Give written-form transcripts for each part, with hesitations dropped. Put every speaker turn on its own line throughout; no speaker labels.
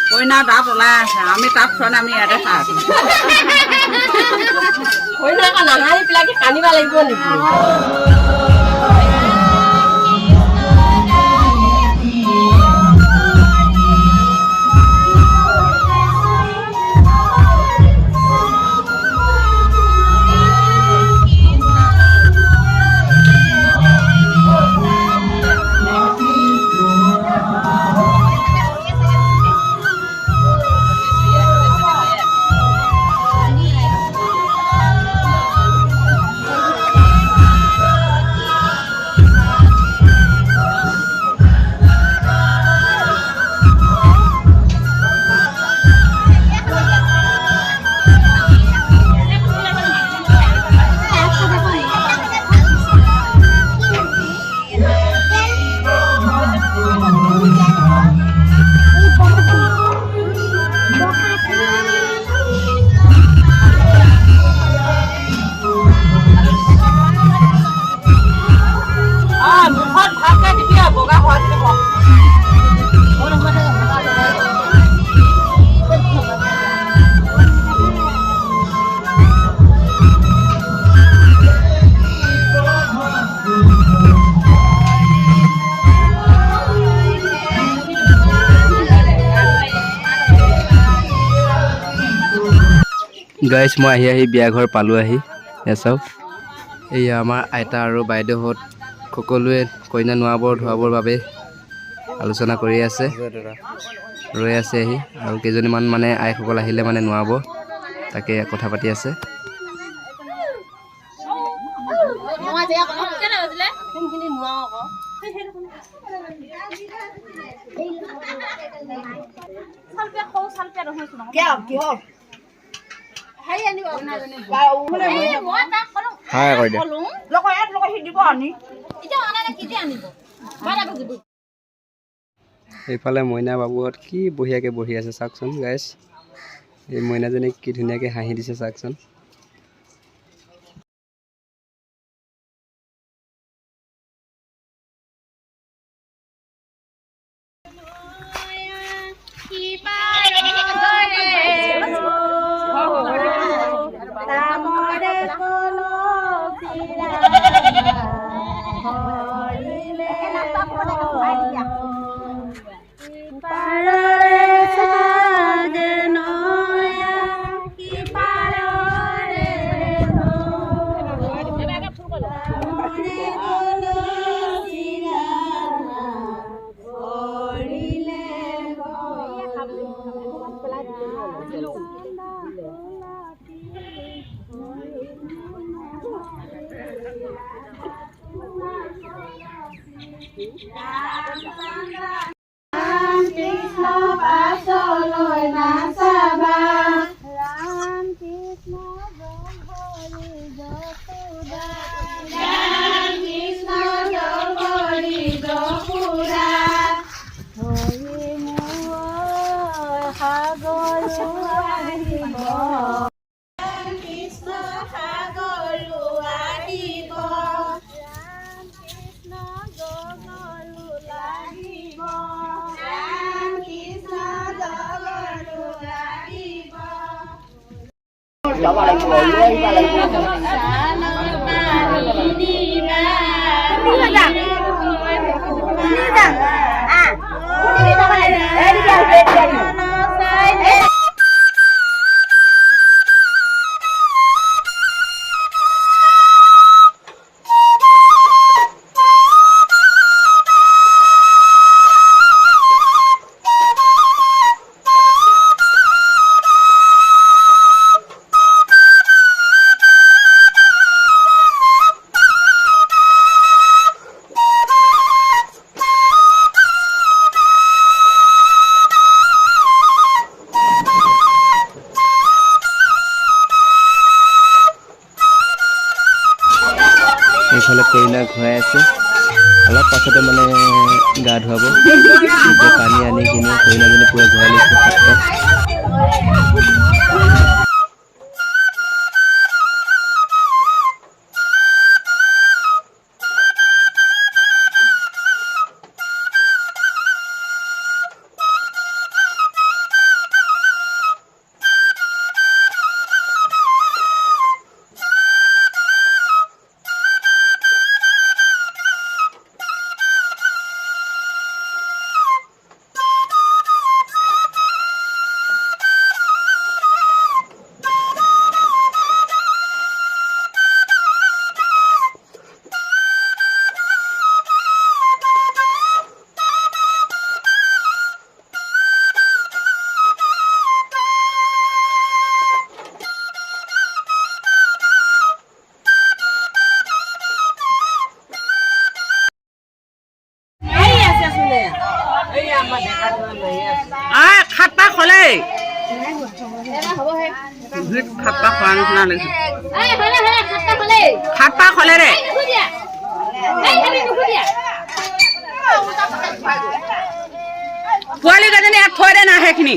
কইনা তাপ ওলাই আছে আমি তাপ চোৱা আমি ইয়াতে খাই আছো
কইনা নানাহি পেলাই কান্দিব লাগিব নেকি
গাইজ মই আহি বিয়া ঘৰ পালোঁ আহি চাওক এয়া আমাৰ আইতা আৰু বাইদেউহঁত সকলোৱে কইনা নোৱাবৰ ধোৱাবৰ বাবে আলোচনা কৰি আছে ৰৈ আছে আহি আৰু কেইজনীমান মানে আইসকল আহিলে মানে নোৱাব তাকে কথা পাতি আছে এইফালে মইনা বাবুহঁত কি বঢ়িয়াকৈ বহি আছে চাওকচোন গাইজ এই মইনাজনীক কি ধুনীয়াকৈ হাঁহি দিছে চাওকচোন এইফালে কইনা ঘূৰাই আছে অলপ পাছতে মানে গা ধুৱাব পানী আনি কিনে কইনাজনী পুৰা ঘূৰাই লৈছে
খাটপা খলে খাটপা খোৱা নিচিনা লাগিছে খাটপা খলে ৰে পোৱালি কেইজনী ইয়াত থৈ দে না সেইখিনি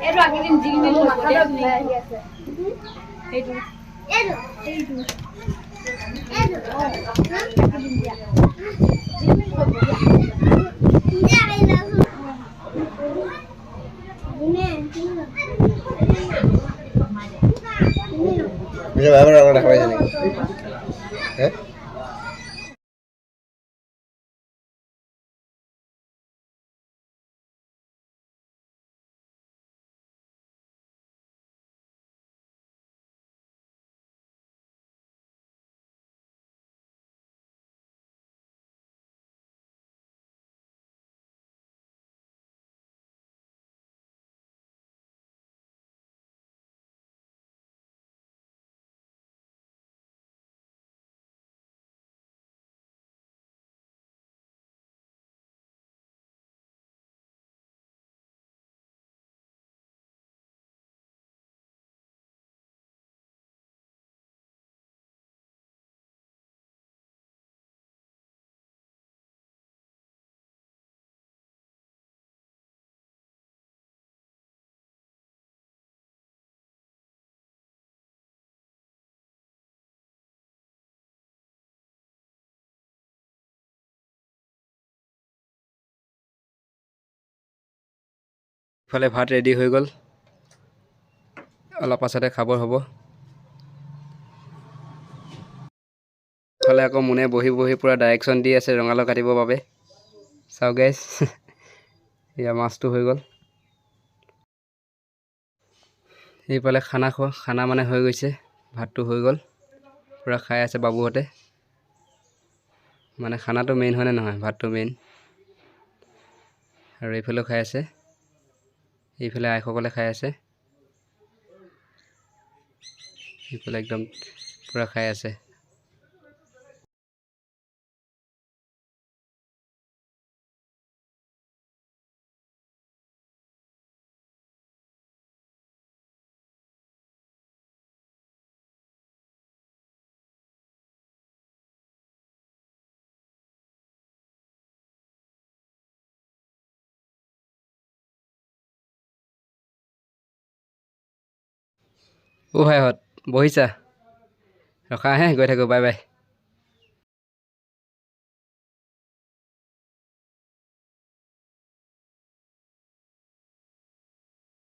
এইটো আগেদিন জিগিনিল মাথাটা ধুই আহি আছে এইটো এইটো এইটো এইটো আগেদিন দিয়া জিগিনিল হ'ব দিয়া আই লাভ দিনে
বিজয় বাবা রঙ দেখাই জানি হ্যাঁ ইফালে ভাত ৰেডি হৈ গ'ল অলপ পাছতে খাবৰ হ'ব আকৌ মুনে বহি বহি পূৰা ডাইৰেকশ্যন দি আছে ৰঙালাও কাটিবৰ বাবে। চাওক গাইজ এয়া মাছটো হৈ গ'ল। এইফালে খানা মানে হৈ গৈছে, ভাতটো হৈ গ'ল, পূৰা খাই আছে বাবুহঁতে। মানে খানাটো মেইন হয়নে নহয়, ভাতটো মেইন। আৰু এইফালেও খাই আছে, এইফালে আইসকলে খাই আছে, এইফালে একদম পূৰা খাই আছে। ভাইহঁত বহিছা, ৰখাহে গৈ থাকোঁ, বাই বাই।